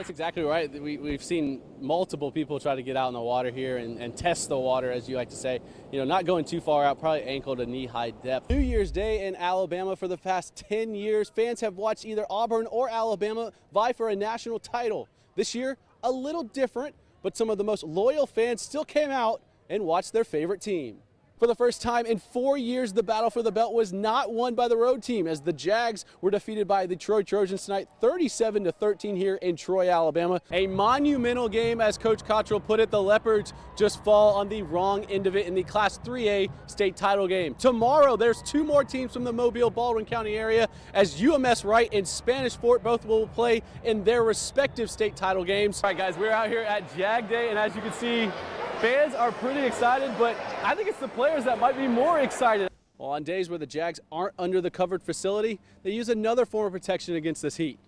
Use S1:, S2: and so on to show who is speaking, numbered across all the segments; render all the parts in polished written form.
S1: That's exactly right. We've seen multiple people try to get out in the water here and test the water, as you like to say. You know, not going too far out, probably ankle to knee-high depth. New Year's Day in Alabama for the past 10 years, fans have watched either Auburn or Alabama vie for a national title. This year, a little different, but some of the most loyal fans still came out and watched their favorite team. For the first time in 4 years, the battle for the belt was not won by the road team, as the Jags were defeated by the Troy Trojans tonight 37-13 here in Troy, Alabama. A monumental game, as Coach Cottrell put it. The Leopards just fall on the wrong end of it in the Class 3A state title game. Tomorrow, there's two more teams from the Mobile-Baldwin County area, as UMS Wright and Spanish Fort both will play in their respective state title games. All right, guys, we're out here at Jag Day, and as you can see, fans are pretty excited, but I think it's the players that might be more excited. Well, on days where the Jags aren't under the covered facility, they use another form of protection against this heat.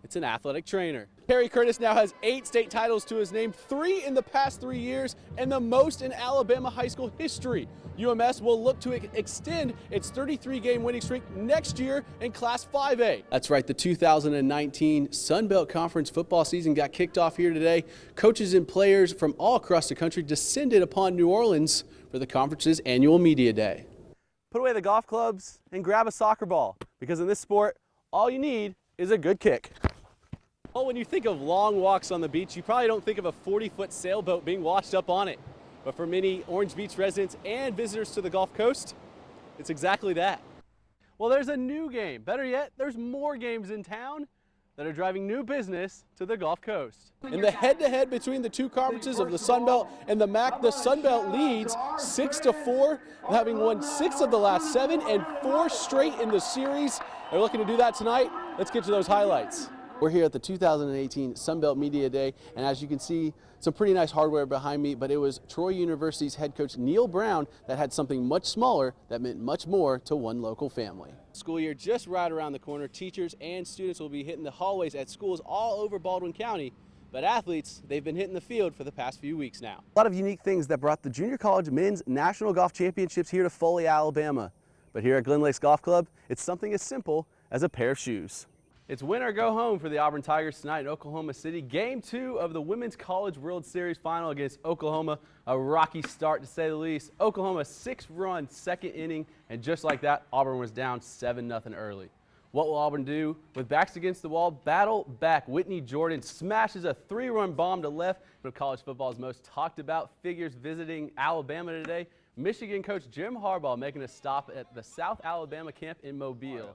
S1: It's an athletic trainer. Harry Curtis now has 8 state titles to his name, 3 in the past 3 years, and the most in Alabama high school history. UMS will look to extend its 33-game winning streak next year in Class 5A. That's right, the 2019 Sun Belt Conference football season got kicked off here today. Coaches and players from all across the country descended upon New Orleans for the conference's annual media day. Put away the golf clubs and grab a soccer ball, because in this sport, all you need is a good kick. Well, when you think of long walks on the beach, you probably don't think of a 40-foot sailboat being washed up on it. But for many Orange Beach residents and visitors to the Gulf Coast, it's exactly that. Well, there's a new game. Better yet, there's more games in town that are driving new business to the Gulf Coast. In the head-to-head between the two conferences of the Sun Belt and the MAC, the Sun Belt leads 6-4, having won 6 of the last 7 and 4 straight in the series. They're looking to do that tonight. Let's get to those highlights. We're here at the 2018 Sun Belt Media Day, and as you can see, some pretty nice hardware behind me, but it was Troy University's head coach Neil Brown that had something much smaller that meant much more to one local family. School year just right around the corner. Teachers and students will be hitting the hallways at schools all over Baldwin County, but athletes, they've been hitting the field for the past few weeks now. A lot of unique things that brought the Junior College Men's National Golf Championships here to Foley, Alabama. But here at Glen Lakes Golf Club, it's something as simple as a pair of shoes. It's win or go home for the Auburn Tigers tonight in Oklahoma City. Game 2 of the Women's College World Series final against Oklahoma. A rocky start, to say the least. Oklahoma 6-run second inning, and just like that, Auburn was down 7-0 early. What will Auburn do? With backs against the wall, battle back. Whitney Jordan smashes a 3-run bomb to left. One of college football's most talked about figures visiting Alabama today. Michigan coach Jim Harbaugh making a stop at the South Alabama camp in Mobile.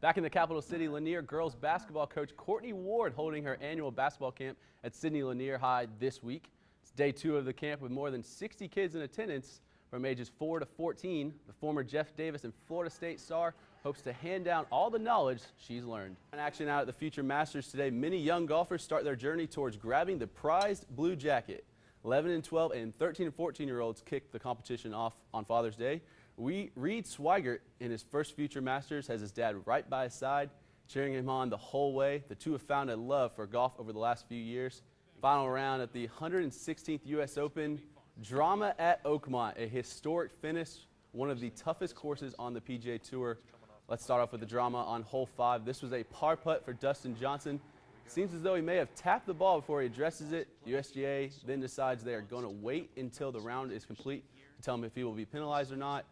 S1: Back in the capital city, Lanier girls basketball coach Courtney Ward holding her annual basketball camp at Sidney Lanier High this week. It's day 2 of the camp with more than 60 kids in attendance from ages 4 to 14. The former Jeff Davis and Florida State star hopes to hand down all the knowledge she's learned. In action out at the Future Masters today, many young golfers start their journey towards grabbing the prized blue jacket. 11 and 12 and 13 and 14-year-olds kicked the competition off on Father's Day. Reed Swigert, in his first Future Masters, has his dad right by his side, cheering him on the whole way. The two have found a love for golf over the last few years. Final round at the 116th U.S. Open, drama at Oakmont, a historic finish, one of the toughest courses on the PGA Tour. Let's start off with the drama on hole 5. This was a par putt for Dustin Johnson. Seems as though he may have tapped the ball before he addresses it. The USGA then decides they are going to wait until the round is complete to tell him if he will be penalized or not.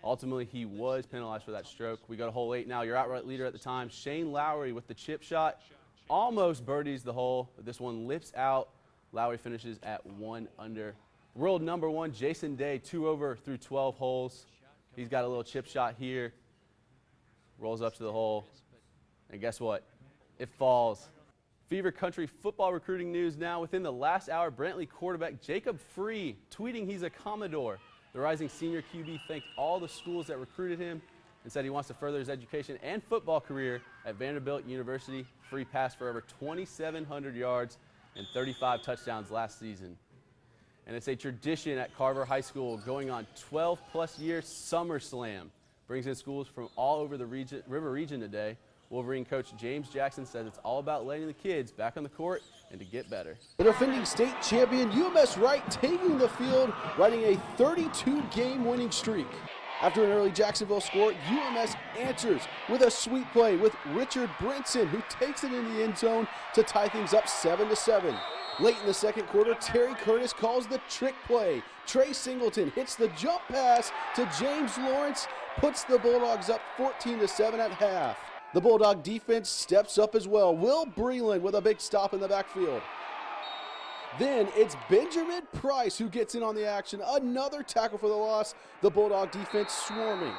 S1: Ultimately, he was penalized for that stroke. We go to hole 8 now. Your outright leader at the time, Shane Lowry, with the chip shot, almost birdies the hole, but this one lips out. Lowry finishes at 1 under. World number 1, Jason Day, 2 over through 12 holes. He's got a little chip shot here, rolls up to the hole, and guess what? It falls. Fever Country football recruiting news now. Within the last hour, Brantley quarterback Jacob Free tweeting he's a Commodore. The rising senior QB thanked all the schools that recruited him and said he wants to further his education and football career at Vanderbilt University. Free passed for over 2,700 yards and 35 touchdowns last season. And it's a tradition at Carver High School, going on 12-plus year Summer Slam. Brings in schools from all over the river region today. Wolverine coach James Jackson says it's all about letting the kids back on the court and to get better. The defending state champion UMS Wright taking the field, riding a 32-game winning streak. After an early Jacksonville score, UMS answers with a sweet play with Richard Brinson, who takes it in the end zone to tie things up 7-7. Late in the second quarter, Terry Curtis calls the trick play. Trey Singleton hits the jump pass to James Lawrence, puts the Bulldogs up 14-7 at half. The Bulldog defense steps up as well. Will Breland with a big stop in the backfield. Then it's Benjamin Price who gets in on the action. Another tackle for the loss. The Bulldog defense swarming.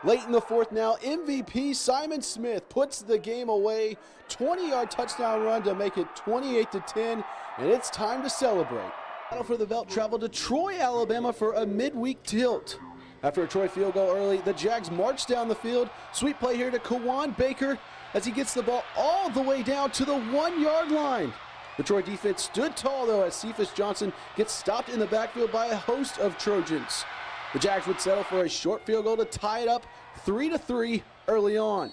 S1: Late in the fourth now, MVP Simon Smith puts the game away. 20-yard touchdown run to make it 28-10, and it's time to celebrate. Battle for the belt traveled to Troy, Alabama for a midweek tilt. After a Troy field goal early, the Jags march down the field. Sweet play here to Kawan Baker as he gets the ball all the way down to the 1-yard line. The Troy defense stood tall, though, as Cephas Johnson gets stopped in the backfield by a host of Trojans. The Jags would settle for a short field goal to tie it up 3-3 early on.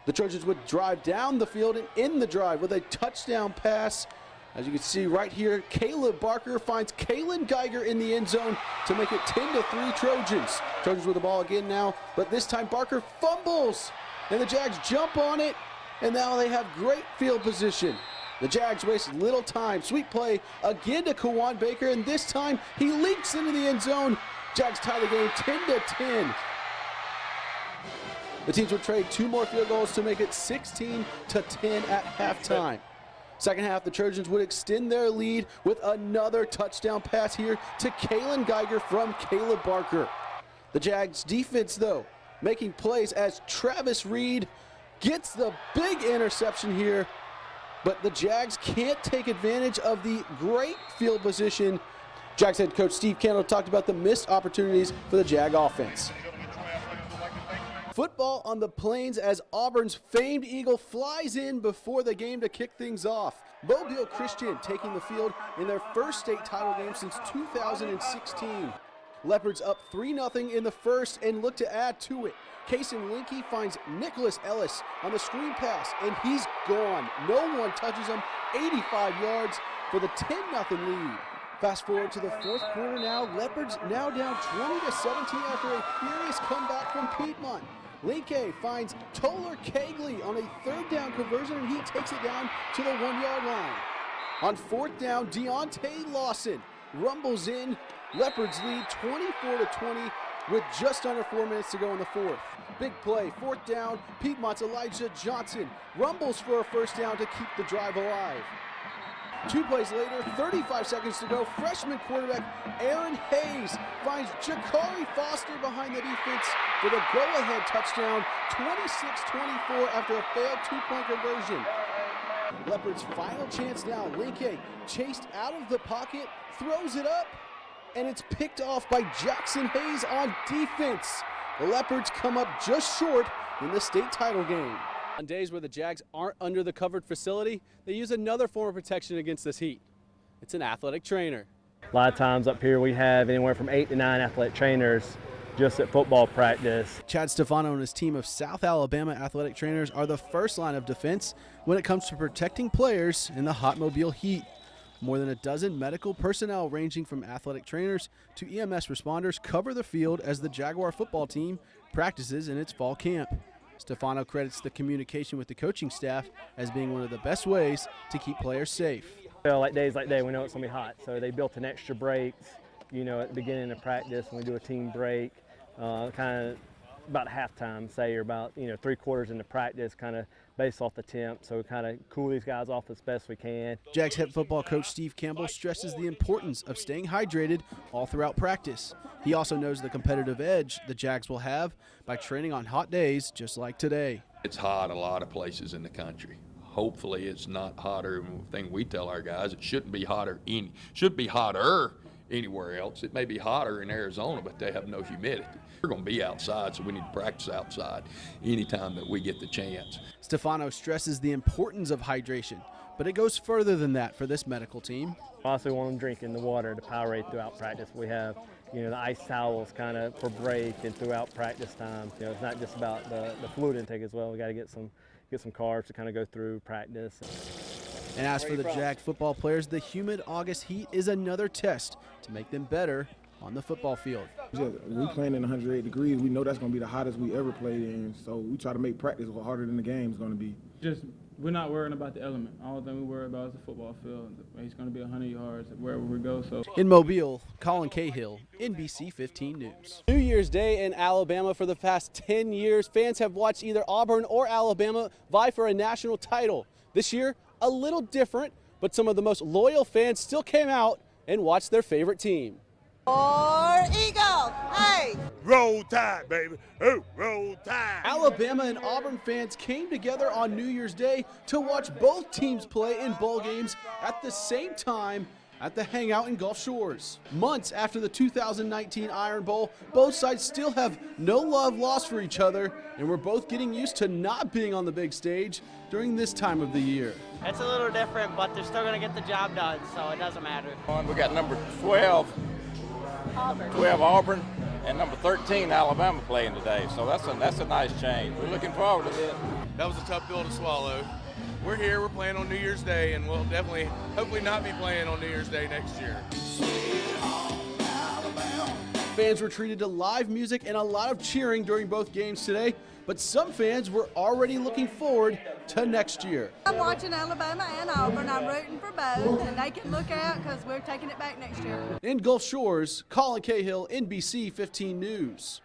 S1: The Trojans would drive down the field and end the drive with a touchdown pass. As you can see right here, Caleb Barker finds Kalen Geiger in the end zone to make it 10-3 Trojans. Trojans with the ball again now, but this time Barker fumbles, and the Jags jump on it, and now they have great field position. The Jags waste little time. Sweet play again to Kawan Baker, and this time he leaks into the end zone. Jags tie the game 10-10. The teams would trade 2 more field goals to make it 16-10 at halftime. Second half, the Trojans would extend their lead with another touchdown pass here to Kalen Geiger from Caleb Barker. The Jags defense, though, making plays as Travis Reed gets the big interception here. But the Jags can't take advantage of the great field position. Jags head coach Steve Candle talked about the missed opportunities for the Jag offense. Football on the Plains as Auburn's famed Eagle flies in before the game to kick things off. Mobile Christian taking the field in their first state title game since 2016. Leopards up 3-0 in the first and look to add to it. Kason Linke finds Nicholas Ellis on the screen pass, and he's gone. No one touches him. 85 yards for the 10-0 lead. Fast forward to the fourth quarter now. Leopards now down 20-17 after a furious comeback from Piedmont. Linke finds Toller Kegley on a third down conversion, and he takes it down to the 1-yard line. On fourth down, Deontay Lawson rumbles in. Leopards lead 24-20 with just under 4 minutes to go in the fourth. Big play, fourth down, Piedmont's Elijah Johnson rumbles for a first down to keep the drive alive. 2 plays later, 35 seconds to go, freshman quarterback Aaron Hayes finds Jakari Foster behind the defense for the go-ahead touchdown, 26-24 after a failed 2-point conversion. Leopards' final chance now, Linke chased out of the pocket, throws it up, and it's picked off by Jackson Hayes on defense. The Leopards come up just short in the state title game. On days where the Jags aren't under the covered facility, they use another form of protection against this heat. It's an athletic trainer.
S2: A lot of times up here we have anywhere from 8 to 9 athletic trainers just at football practice.
S1: Chad Stefano and his team of South Alabama athletic trainers are the first line of defense when it comes to protecting players in the hot mobile heat. More than a dozen medical personnel ranging from athletic trainers to EMS responders cover the field as the Jaguar football team practices in its fall camp. Stefano credits the communication with the coaching staff as being one of the best ways to keep players safe.
S2: Well, like days like today, we know it's going to be hot, so they built an extra break, you know, at the beginning of practice when we do a team break, kind of about halftime, say, or about, you know, 3/4 into practice, kind of based off the temp, so we kind of cool these guys off as best we can.
S1: Jags head football coach Steve Campbell stresses the importance of staying hydrated all throughout practice. He also knows the competitive edge the Jags will have by training on hot days just like today.
S3: It's hot a lot of places in the country. Hopefully it's not hotter. The thing we tell our guys, it shouldn't be hotter. Should be hotter anywhere else. It may be hotter in Arizona, but they have no humidity. We're going to be outside, so we need to practice outside anytime that we get the chance.
S1: Stefano stresses the importance of hydration, but it goes further than that for this medical team.
S2: I also want them drinking the water to Powerade throughout practice. We have, you know, the ice towels kind of for break and throughout practice time. You know, it's not just about the fluid intake as well. We got to get some carbs to kind of go through practice.
S1: And as for the Jag football players, the humid August heat is another test to make them better on the football field.
S4: We playing in 108 degrees. We know that's going to be the hottest we ever played in, so we try to make practice harder than the game is going to be.
S5: We're not worrying about the element. All thing we worry about is the football field. It's going to be 100 yards wherever we go. So
S1: in Mobile, Colin Cahill, NBC 15 News. New Year's Day in Alabama. For the past 10 years, fans have watched either Auburn or Alabama vie for a national title. This year, a little different, but some of the most loyal fans still came out and watched their favorite team.
S6: Or Eagle, hey!
S7: Roll Tide, baby. Oh, Roll Tide.
S1: Alabama and Auburn fans came together on New Year's Day to watch both teams play in bowl games at the same time at the Hangout in Gulf Shores. Months after the 2019 Iron Bowl, both sides still have no love lost for each other, and we're both getting used to not being on the big stage during this time of the year.
S8: It's a little different, but they're still going to get the job done, so it doesn't matter.
S9: We got number 12 Auburn, and number 13 Alabama playing today, so that's a nice change. We're looking forward to this.
S10: That was a tough pill to swallow. We're here, we're playing on New Year's Day, and we'll definitely, hopefully not be playing on New Year's Day next year.
S1: Fans were treated to live music and a lot of cheering during both games today, but some fans were already looking forward to next year.
S6: I'm watching Alabama and Auburn. I'm rooting for both, and they can look out because we're taking it back next year.
S1: In Gulf Shores, Colin Cahill, NBC 15 News.